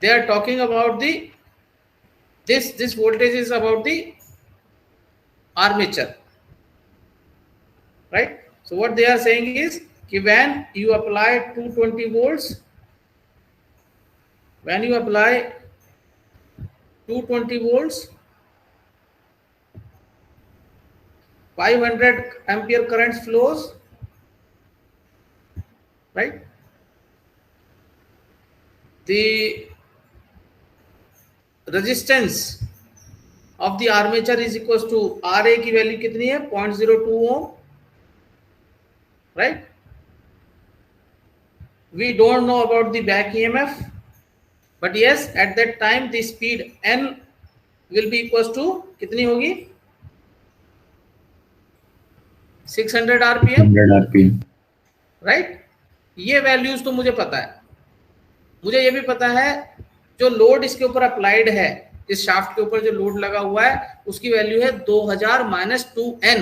they are talking about the this voltage is about the armature, right? So what they are saying is कि when you apply 220 volts, when you apply 220 volts, 500 ampere current flows, right? The resistance of the armature is equals to RA की value कितनी है 0.02 ohm, right? We don't know about the back EMF, but yes, at that time the speed n will be equals to कितनी होगी 600 RPM, right? ये values तो मुझे पता है, मुझे ये भी पता है जो लोड इसके ऊपर अप्लाइड है, इस शाफ्ट के ऊपर जो लोड लगा हुआ है उसकी वैल्यू है 2000 minus 2n,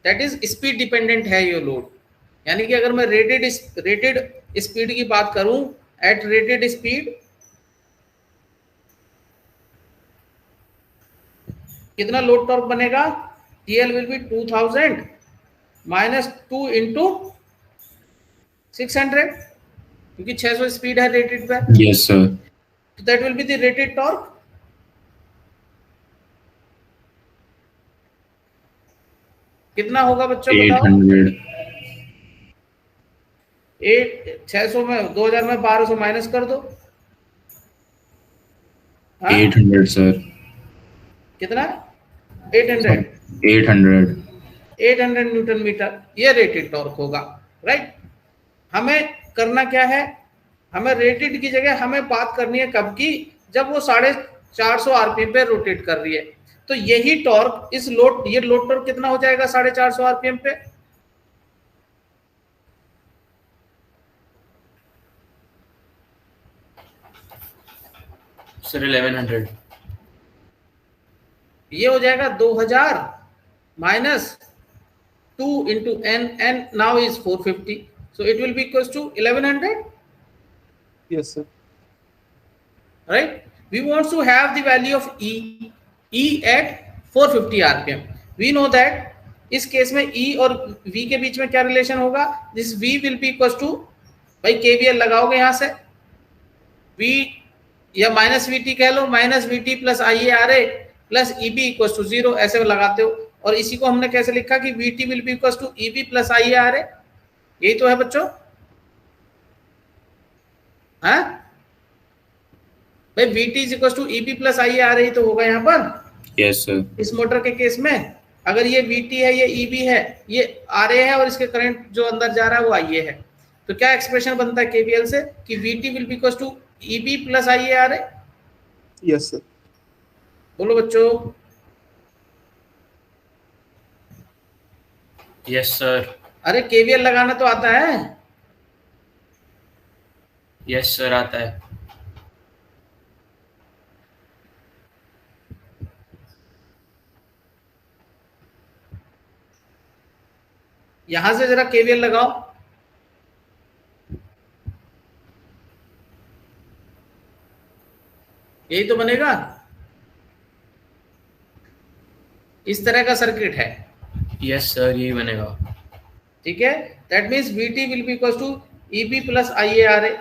that is speed dependent है ये लोड। यानी कि अगर मैं रेटेड स्पीड की बात करूं, एट रेटेड स्पीड कितना लोड टॉर्क बनेगा, TL will be 2000 minus 2 into 600, क्योंकि 600 स्पीड है रेटेड पे। Yes sir. That will be the rated torque. कितना होगा बच्चों बताओ? 600 में 2000 में 1200 माइनस कर दो। 800 सर। कितना? 800 न्यूटन मीटर, ये रेटेड टॉर्क होगा, राइट? हमें करना क्या है, हमें रेटेड की जगह हमें बात करनी है कब की, जब वो 450 आरपीएम पे रोटेट कर रही है। तो यही टॉर्क इस लोड, ये लोड टॉर्क कितना हो जाएगा 450 आरपीएम पे? सर 1100। ये हो जाएगा 2000 minus 2 into n, n now is 450, so it will be equals to 1100. Yes sir. Right? We want to have the value of E at 450 rpm. We know that इस case में E और V के बीच में क्या relation होगा, this V will be equals to, भाई KVL लगाओगे यहां से, V या माइनस VT कह लो, minus VT plus IARA plus EB equals to 0, ऐसे लगाते हो। और इसी को हमने कैसे लिखा कि VT will be equals to EB plus IARA, यही तो है बच्चों, हाँ भाई? VT is equals to EB plus IARA ही तो होगा यहाँ पर। Yes sir. इस मोटर के केस में अगर ये VT है, ये EB है, ये RA है और इसके करंट जो अंदर जा रहा है वो IA है, तो क्या एक्सप्रेशन बनता है KVL से कि VT will be equals to EB plus IARA? Yes sir. बोलो बच्चों। Yes sir. अरे KVL लगाना तो आता है? यस सर आता है। यहां से जरा KVL लगाओ, यही तो बनेगा। इस तरह का सर्किट है। यस सर, यही बनेगा। ठीक है, that means VT will be equals to EB plus IARA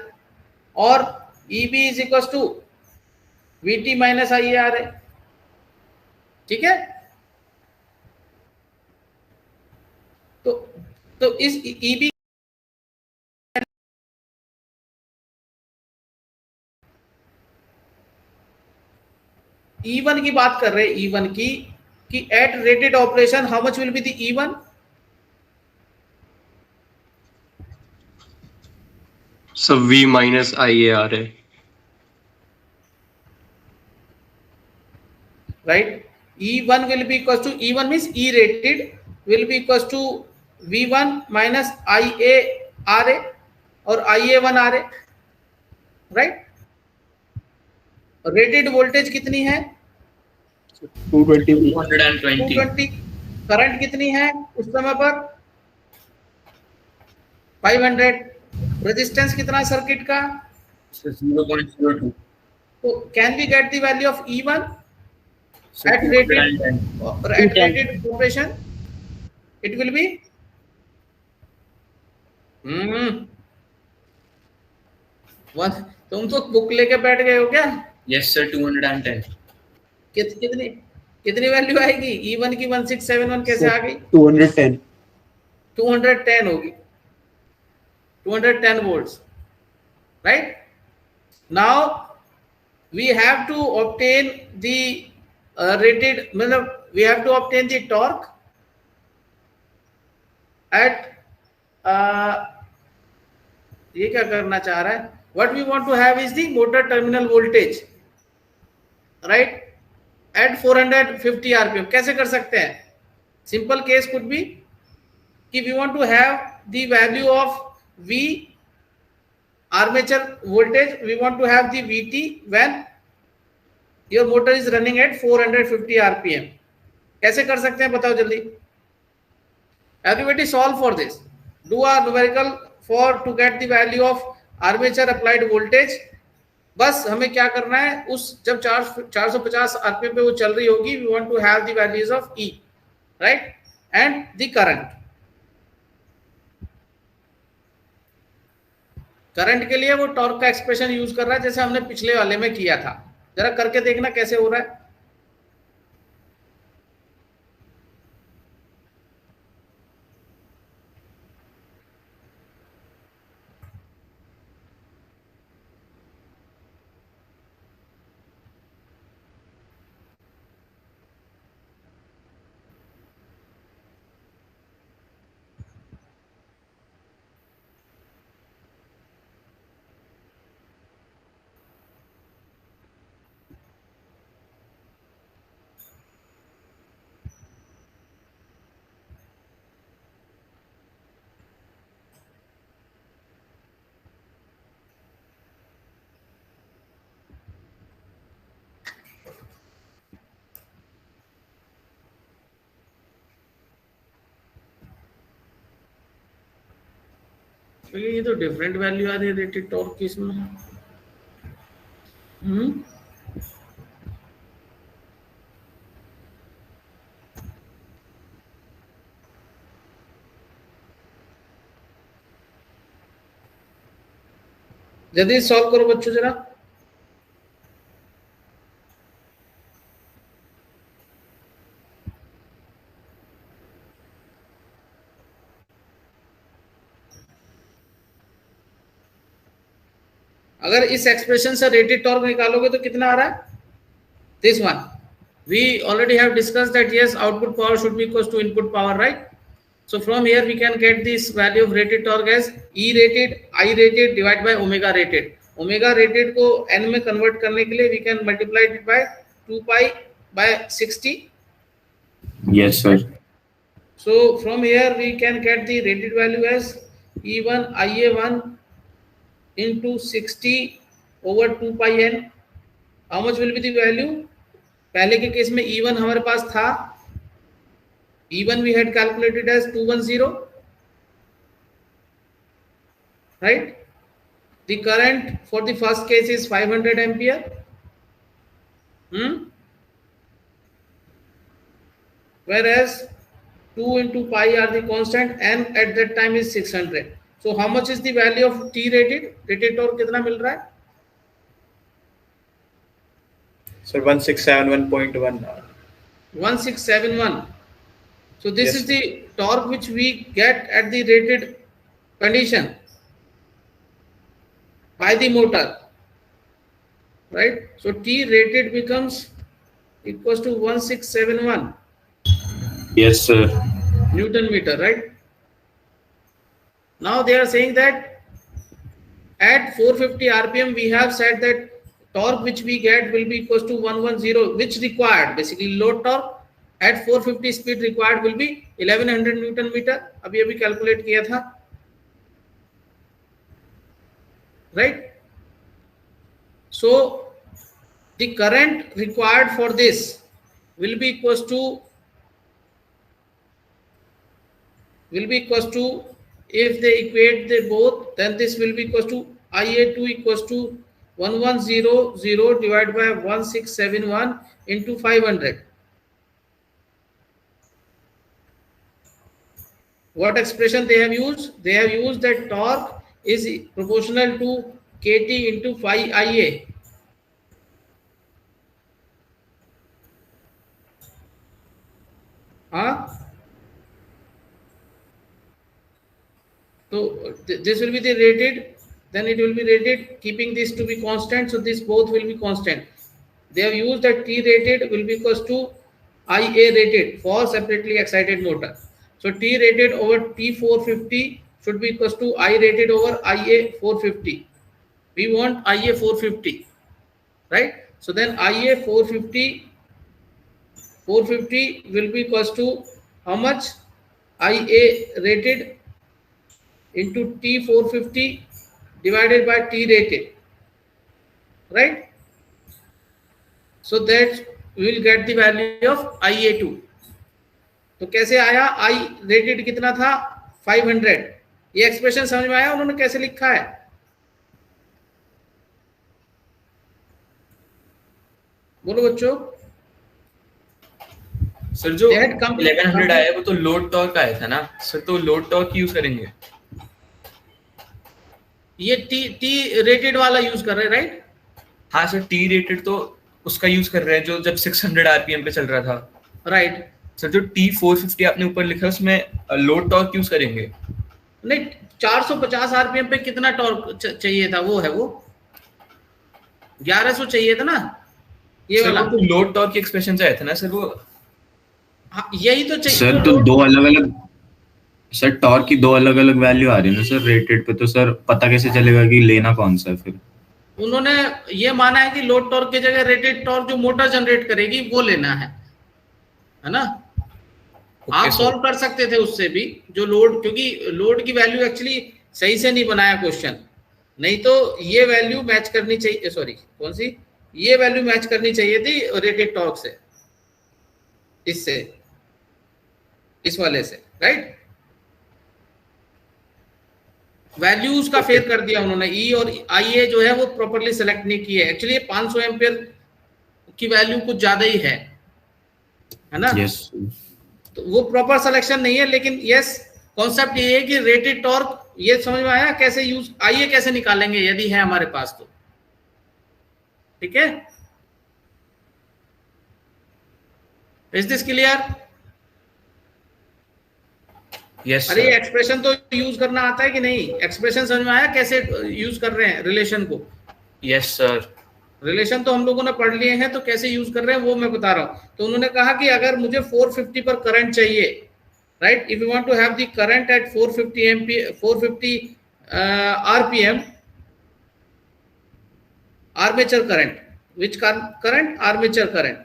और EB is equals to VT minus IARA। ठीक है, तो इस EB E1 की बात कर रहे हैं, E1 की, कि at rated operation how much will be the E1? So V minus IARA. Right? E1 will be equals to, E1 means E rated will be equals to V1 minus IARA और IA1 RA, right? Rated voltage कितनी है? 220। Current कितनी है उस समय पर? 500। Resistance कितना circuit का? 0.02। So can we get the value of E1 So at rated 210. operation? It will be one. तुम तो बुक लेके बैठ गए हो क्या? Yes, sir. 210. कितनी कितनी वैल्यू आएगी? E1 की 1671 कैसे आ गई? 210. 210 होगी. 210 volts, right? Now we have to obtain the rated, we have to obtain the torque at ये क्या करना चाह रहा है? What we want to have is the motor terminal voltage, right? At 450 rpm. कैसे कर सकते हैं? Simple case could be कि we want to have the value of V armature voltage, we want to have the Vt when your motor is running at 450 rpm. कैसे कर सकते हैं बताओ जल्दी? Everybody solve for this. Do a numerical for to get the value of armature applied voltage. बस हमें क्या करना है, उस जब 450 rpm पे वो चल रही होगी, we want to have the values of E, right, and the current. Current के लिए वो टॉर्क का एक्सप्रेशन यूज कर रहा है जैसे हमने पिछले वाले में किया था. जरा करके देखना कैसे हो रहा है. ये तो डिफरेंट वैल्यू आ रही है रेटेड टॉर्क की इसमें. जल्दी सॉल्व करो बच्चों जरा. अगर इस एक्सप्रेशन से रेटेड टॉर्क निकालोगे तो कितना आ रहा है? This one. We already have discussed that yes, output power should be equal to input power, right? So from here we can get this value of rated torque as E rated I rated divided by omega rated. Omega rated को n में convert करने के लिए we can multiply it by 2 pi by 60. Yes, sir. So from here we can get the rated value as E1 IA1 into 60 over 2 pi n. How much will be the value? पहले के case में E1 हमारे पास था, E1 we had calculated as 210, right? The current for the first case is 500 ampere. Whereas 2 into pi are the constant and at that time is 600. So how much is the value of T rated? Rated torque कितना मिल रहा है? Sir, 1671.1. 1671. So this Yes. is the torque which we get at the rated condition by the motor, right? So T rated becomes equals to 1671 Yes, sir. Newton meter, right? Now they are saying that at 450 rpm we have said that torque which we get will be equals to 110, which required basically load torque at 450 speed required will be 1100 Newton meter. अभी अभी calculate किया था, right? So the current required for this will be equals to if they equate they both, then this will be equals to IA2 equals to 1100 divided by 1671 into 500. What expression they have used? They have used that torque is proportional to kT into phi Ia. So this will be the rated, then it will be rated keeping this to be constant, so this both will be constant. They have used that T rated will be equals to Ia rated for separately excited motor. So T rated over T450 should be equals to I rated over Ia 450. We want Ia 450, right? So then Ia 450 will be equals to how much? Ia rated into T450 divided by T rated, right? So that we will get the value of Ia2. तो कैसे आया? I rated कितना था? 500. ये expression समझ में आया उन्होंने कैसे लिखा है? बोलो बच्चों। सर जो 1100 आया वो तो लोड टॉर्क आया था ना सर, तो लोड टॉर्क यूज करेंगे। ये टी रेटेड वाला यूज कर रहे हैं, राइट? हाँ सर, टी रेटेड तो उसका यूज कर रहे हैं जो जब 600 आरपीएम पे चल रहा था, राइट? सर जो T450 आपने ऊपर लिखा है उसमें लोड टॉर्क यूज करेंगे। नहीं, 450 आरपीएम पे कितना टॉर्क चाहिए था? वो है वो 1100 चाहिए था ना, ये वाला तो लोड टॉर्क की एक्सप्रेशन से आया था ना सर वो। हाँ, यही तो चाहिए सर। तो दो अलग अलग सर टॉर्क की दो अलग अलग वैल्यू आ रही है ना सर रेटेड पे, तो सर पता कैसे चलेगा कि लेना कौन सा है? फिर उन्होंने ये माना है कि लोड टॉर्क की जगह रेटेड टॉर्क जो मोटर जनरेट करेगी वो लेना है ना? आप सॉल्व कर सकते थे उससे भी, जो लोड, क्योंकि लोड की वैल्यू एक्चुअली सही से नहीं बनाया क्वेश्चन, नहीं तो ये वैल्यू मैच करनी चाहिए, सॉरी कौन सी, ये वैल्यू मैच करनी चाहिए थी रेटेड टॉर्क से, इससे, इस वाले से, राइट? वैल्यूज का फेर कर दिया उन्होंने। ई और आई जो है वो प्रॉपर्ली सेलेक्ट नहीं की है। एक्चुअली 500 एम्पियर की वैल्यू कुछ ज्यादा ही है ना? यस। तो वो प्रॉपर सिलेक्शन नहीं है, लेकिन यस कॉन्सेप्ट ये है कि रेटेड टॉर्क, ये समझ में आया कैसे यूज, आइए कैसे निकालेंगे यदि है हमारे पास तो, ठीक है? Is this clear? यस। अरे एक्सप्रेशन तो यूज करना आता है कि नहीं? एक्सप्रेशन समझ में आया कैसे यूज कर रहे हैं रिलेशन को? Yes sir. रिलेशन तो हम लोगों ने पढ़ लिए हैं, तो कैसे यूज कर रहे हैं वो मैं बता रहा हूं। तो उन्होंने कहा कि अगर मुझे 450 पर करंट चाहिए, right, if you want to have the current at 450 ampere 450 RPM, armature current, which current? Armature current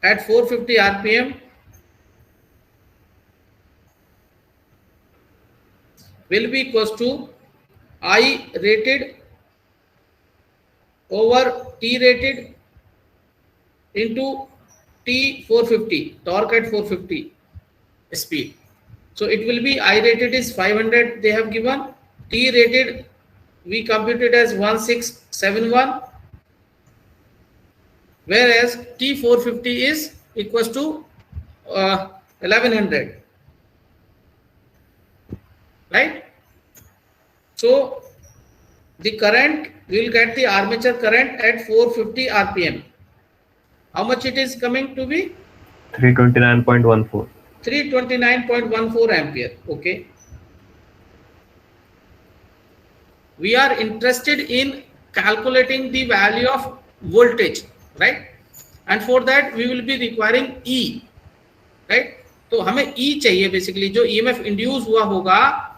at 450 rpm will be equals to I rated over T rated into T450, torque at 450 speed. So it will be I rated is 500 they have given, T rated we computed as 1671, whereas T450 is equals to 1100, right? So the current, we will get the armature current at 450 rpm. How much it is coming to be? 329.14. 329.14 ampere. Okay, we are interested in calculating the value of voltage, right? And for that we will be requiring E, right? तो हमें E चाहिए basically, जो EMF induce हुआ होगा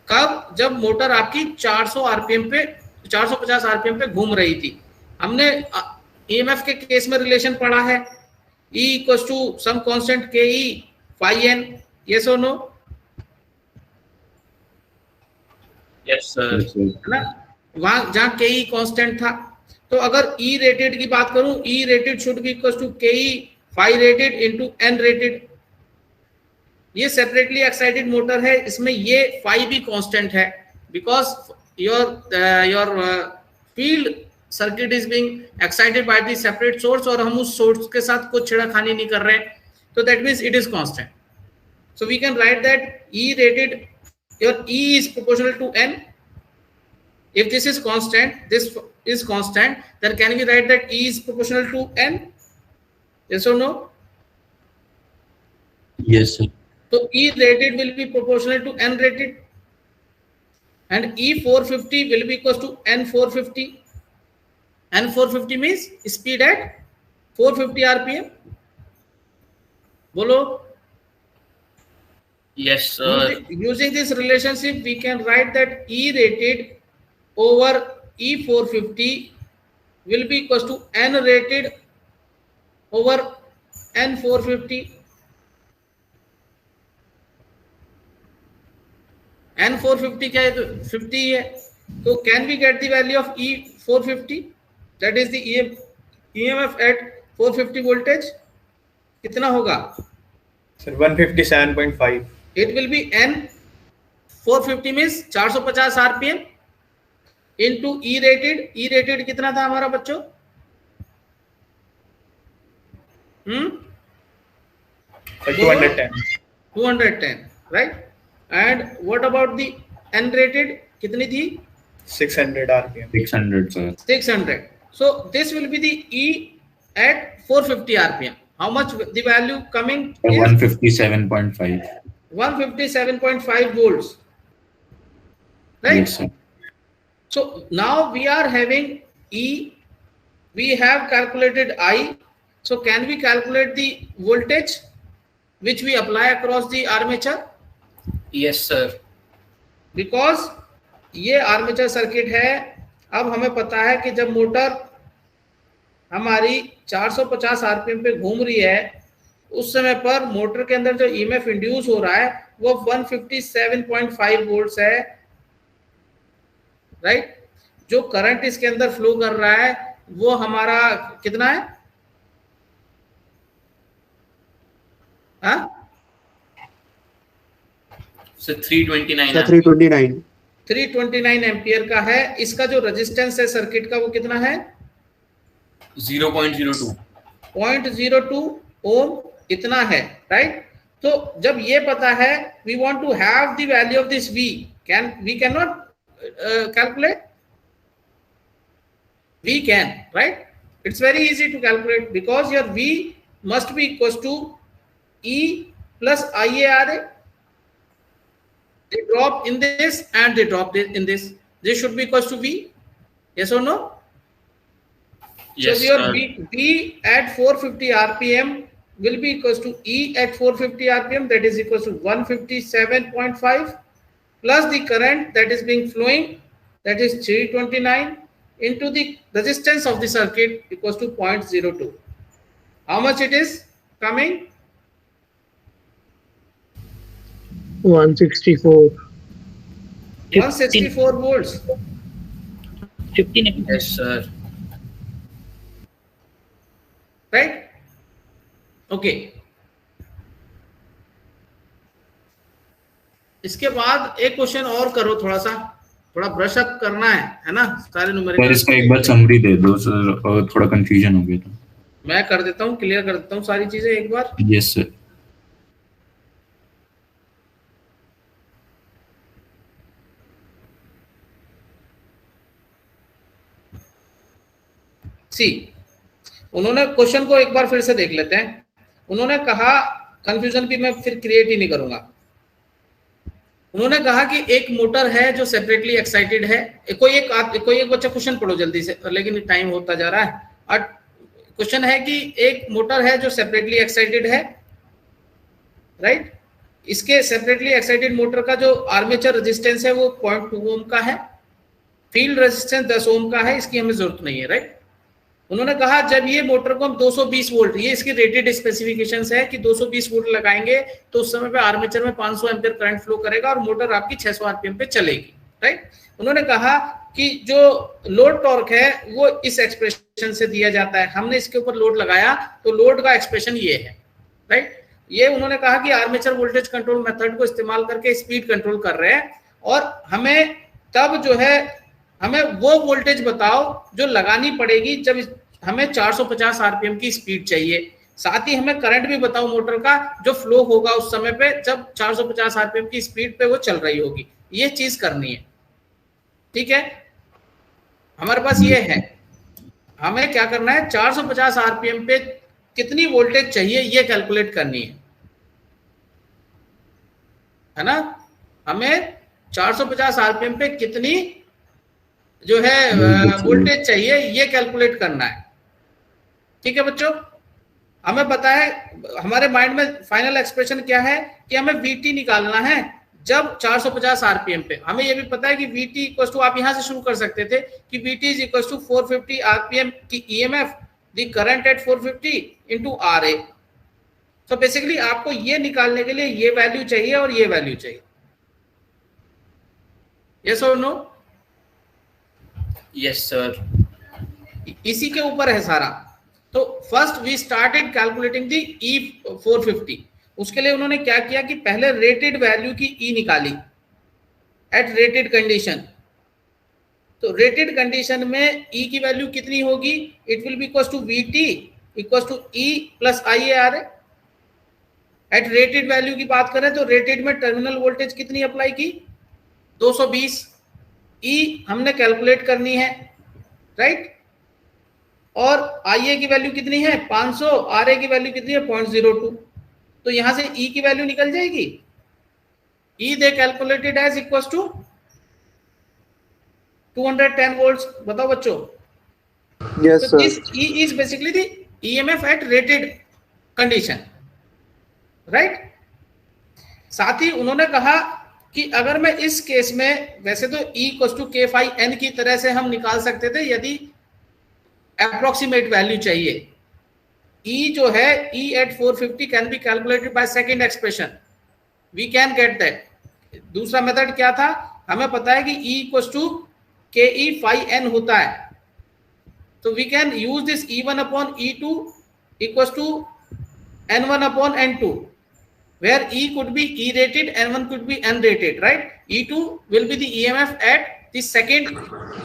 कब? जब motor आपकी 400 RPM पे 450 आरपीएम पे घूम रही थी। हमने EMF के केस में रिलेशन पढ़ा है, E equals to some constant KE phi n, yes or no? Yes sir. है ना? वहां जहां KE कांस्टेंट था। तो अगर E रेटेड की बात करूं, E rated should be equal to KE phi rated into N rated. ये सेपरेटली एक्साइटेड मोटर है, इसमें ये phi भी कांस्टेंट है, because your field circuit is being excited by the separate source और हम उस source के साथ कुछ छेड़खानी नहीं कर रहे हैं, तो that means it is constant. So we can write that E rated, your E is proportional to N. If this is constant, this is constant, then can we write that E is proportional to N? Yes or no? Yes, sir. So E rated will be proportional to N rated, and E 450 will be equals to N 450. N 450 means speed at 450 RPM. Bolo. Yes, sir. Using this relationship, we can write that E rated over E 450 will be equals to N rated over N 450. N 450 क्या है, तो 50 है, तो can we get the value of E 450? That is the EMF at 450 voltage. कितना होगा? Sir, 157.5. It will be N 450 means 450 RPM into E rated. E rated कितना था हमारा बच्चों? 210. 210, right? And what about the N rated? कितनी थी? 600 RPM. 600, sir. 600. So this will be the E at 450 RPM. How much the value coming? 157.5. 157.5 volts. Right? Yes, sir. So now we are having E. We have calculated I. So can we calculate the voltage which we apply across the armature? Yes, sir. Because ये armature circuit है, अब हमें पता है कि जब motor हमारी 450 RPM पे घूम रही है, उस समय पर मोटर के अंदर जो ईएमएफ इंड्यूस हो रहा है वो 157.5 वोल्ट्स है, राइट? जो करंट इसके अंदर फ्लो कर रहा है वो हमारा कितना है? हाँ? So 329. 329 एम्पियर का है. इसका जो रेजिस्टेंस है सर्किट का वो कितना है? 0.02. 0.02 ओम इतना है, राइट? तो जब ये पता है, we want to have the value of this V. We cannot calculate? We can, right? It's very easy to calculate because your V must be equals to E plus IARA. They drop in this and they drop in this. This should be equals to V. Yes or no? Yes, so your sir. V at 450 RPM will be equals to E at 450 RPM, that is equals to 157.5 plus the current that is being flowing, that is 329 into the resistance of the circuit equals to 0.02. How much it is coming? 164. 164 volts. 15. Yes, sir. Right? Okay. इसके बाद एक question और करो, थोड़ा brush up करना है ना सारे न्यूमेरिकल. सर इसका एक बार समरी दे दो सर, थोड़ा कंफ्यूजन हो गया था. मैं कर देता हूँ, क्लियर कर देता हूँ सारी चीजें एक बार. Yes sir. सी, उन्होंने क्वेश्चन को एक बार फिर से देख लेते हैं. उन्होंने कहा, कंफ्यूजन भी मैं फिर क्रिएट ही नहीं करूंगा. उन्होंने कहा कि एक मोटर है जो सेपरेटली एक्साइटेड है. कोई एक बच्चा क्वेश्चन पढ़ो जल्दी से, लेकिन टाइम होता जा रहा है. और क्वेश्चन है कि एक मोटर है जो सेपरेटली एक्साइटेड है, राइट? इसके सेपरेटली एक्साइटेड मोटर का जो आर्मेचर रेजिस्टेंस है वो 0.2 ओम का है, फील्ड रेजिस्टेंस 10 ओम का है. इसकी हमें जरूरत नहीं है, राइट? उन्होंने कहा जब ये मोटर को हम 220 वोल्ट, ये इसकी रेटेड स्पेसिफिकेशंस है कि 220 वोल्ट लगाएंगे तो उस समय पे आर्मेचर में 500 एम्पीयर करंट फ्लो करेगा और मोटर आपकी 600 आरपीएम पे चलेगी, राइट? उन्होंने कहा कि जो लोड टॉर्क है वो इस एक्सप्रेशन से दिया जाता है. हमने इसके ऊपर लोड लगाया तो लोड का एक्सप्रेशन ये है, राइट? ये उन्होंने कहा कि आर्मेचर वोल्टेज कंट्रोल मेथड को इस्तेमाल करके स्पीड कंट्रोल कर रहे हैं और हमें तब जो है हमें वो वोल्टेज बताओ जो लगानी पड़ेगी जब हमें 450 आरपीएम की स्पीड चाहिए। साथ ही हमें करंट भी बताओ मोटर का जो फ्लो होगा उस समय पे जब 450 आरपीएम की स्पीड पे वो चल रही होगी। ये चीज करनी है, ठीक है। हमारे पास ये है, हमें क्या करना है, 450 आरपीएम पे कितनी वोल्टेज चाहिए ये कैलकुलेट करनी है ना। हमें 450 आरपीएम पे कितनी जो है वोल्टेज चाहिए ये कैलकुलेट करना है, ठीक है बच्चों। हमें पता है, हमारे माइंड में फाइनल एक्सप्रेशन क्या है कि हमें वीटी निकालना है जब 450 आरपीएम पे। हमें ये भी पता है कि वीटी इक्वल टू, आप यहां से शुरू कर सकते थे कि VT is equal to 450 RPM की EMF the current at 450 into RA. तो बेसिकली आपको ये निकालने के लिए ये वैल्यू चाहिए और ये वैल्यू चाहिए। यस और नो? Yes sir. इसी के ऊपर है सारा। तो first we started calculating the E450। उसके लिए उन्होंने क्या किया कि पहले रेटेड वैल्यू की E निकाली एट रेटेड कंडीशन। तो रेटेड कंडीशन में E की वैल्यू कितनी होगी, it will be equal to VT equal to E plus IARA। At rated value की बात करें तो रेटेड में टर्मिनल वोल्टेज कितनी अप्लाई की, 220। E हमने कैलकुलेट करनी है, राइट। और IA की वैल्यू कितनी है 500, RA की वैल्यू कितनी है 0.02। तो यहां से E की वैल्यू निकल जाएगी। E they calculated as equal to 210 volts. बताओ बच्चों। Yes, so sir. this E is basically the EMF at rated condition, right? साथ ही उन्होंने कहा कि अगर मैं इस केस में, वैसे तो E इक्वल टू K5N की तरह से हम निकाल सकते थे यदि अप्रोक्सीमेट वैल्यू चाहिए। E जो है E at 450 can be calculated by second expression, we can get that. दूसरा मेथड क्या था, हमें पता है कि E इक्वल टू KE5N होता है। तो we can use this E1 upon E2 equal to N1 upon N2, where E could be E rated, N1 could be N rated, right? E2 will be the EMF at the second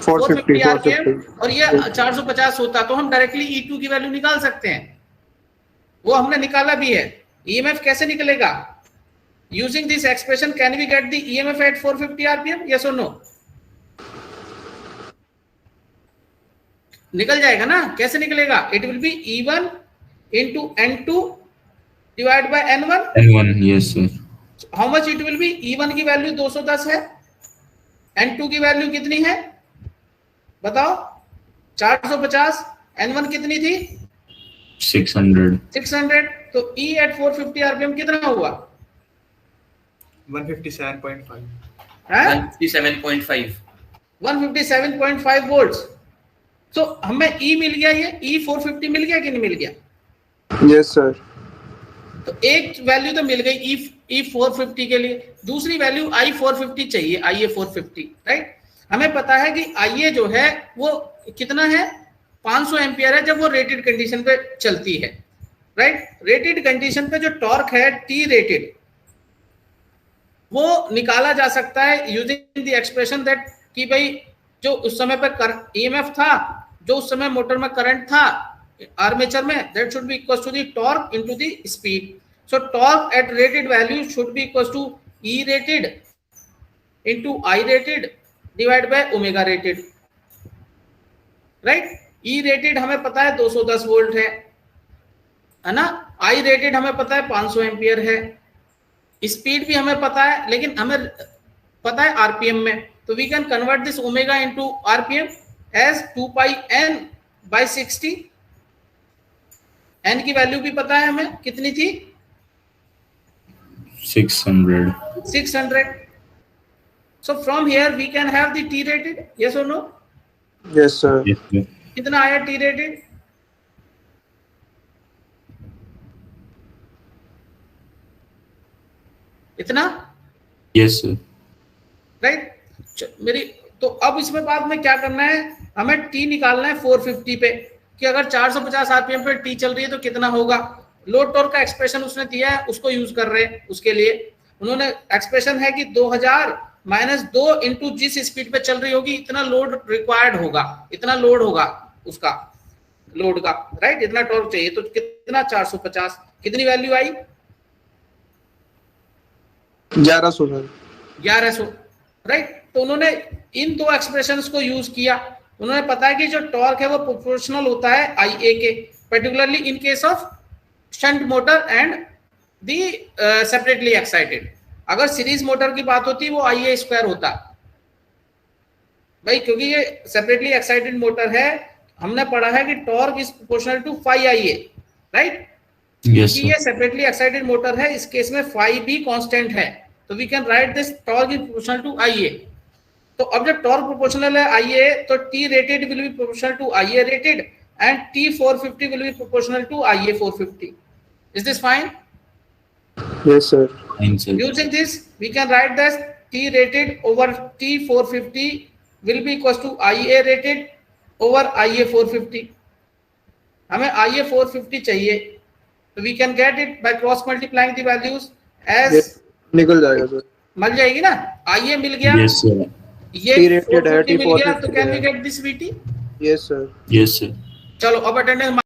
450 RPM और ये 450 होता तो हम directly E2 की value निकाल सकते हैं। वो हमने निकाला भी है। EMF कैसे निकलेगा, using this expression can we get the EMF at 450 RPM, yes or no? निकल जाएगा ना। कैसे निकलेगा, it will B E1 into N2 divide by N1। N1, yes sir. How much it will B, E1 की value 210 है, N2 की value कितनी है बताओ 450, N1 कितनी थी 600। तो E at 450 RPM कितना हुआ 157.5 है 157.5। 157.5 वोल्ट्स। तो हमें E मिल गया, ये E 450 मिल गया कि नहीं मिल गया। Yes, sir. तो एक वैल्यू तो मिल गई E 450 के लिए, दूसरी वैल्यू I 450 चाहिए, IA 450, राइट। हमें पता है कि IA जो है वो कितना है 500 एम्पियर है जब वो रेटेड कंडीशन पे चलती है, राइट। रेटेड कंडीशन पे जो टॉर्क है T रेटेड वो निकाला जा सकता है यूजिंग द एक्सप्रेशन दैट कि भाई जो उस समय पर EMF था, जो उस समय मोटर में करंट था आर्मेचर में, that should be equal to the torque into the speed. So torque at rated value should be equal to E rated into I rated divided by omega rated, right? E rated हमें पता है 210 volt है ना। I rated हमें पता है 500 ampere है। Speed भी हमें पता है, लेकिन हमें पता है आरपीएम में। तो we can convert this omega into RPM as 2 pi n by 60। n की वैल्यू भी पता है हमें कितनी थी 600। So from here we can have the T rated, yes or no? Yes, sir. Yes sir. कितना आया T rated? इतना, Yes sir. राइट। मेरी तो अब इसमें बाद में क्या करना है, हमें T निकालना है 450 पे कि अगर 450 आरपीएम पे T चल रही है तो कितना होगा। लोड टॉर्क का एक्सप्रेशन उसने दिया है, उसको यूज कर रहे हैं। उसके लिए उन्होंने एक्सप्रेशन है कि 2000 माइनस 2 इंटू जिस स्पीड पे चल रही होगी इतना लोड रिक्वायर्ड होगा, इतना लोड होगा उसका लोड का, राइट, इतना टॉर्क चाहिए, तो कितना 450, कितनी वैल्यू आई 1100 सर। 1100, राइट। तो उन्होंने इन दो एक्सप्रेशंस को यूज किया, उन्होंने पता है कि जो टॉर्क है वो प्रोपोर्शनल होता है IA के, particularly in case of shunt motor and the separately excited. अगर सीरीज मोटर की बात होती वो IA स्क्वायर होता भाई, क्योंकि ये सेपरेटली एक्साइटेड मोटर है, हमने पढ़ा है कि torque is proportional to phi IA, right. Yes ये सेपरेटली एक्साइटेड मोटर है, इस केस में phi भी कांस्टेंट है, तो we can write this torque is proportional to IA। तो अब जब टॉर्क प्रोपोर्शनल है IA, तो T rated will be proportional to IA rated and T450 will be proportional to IA 450. Is this fine? Yes sir. Fine sir. Using this, we can write that T rated over T450 will be equals to IA rated over IA 450. हमें IA 450 चाहिए, तो we can get it by cross multiplying the values as Yes. निकल जाएगा sir. मिल जाएगी ना, IA मिल गया, yes sir. ये T rated है, 450 मिल गया, तो T450 कैन वी है। Get this VT? Yes sir. Yes sir. चलो अब अटेंडेंस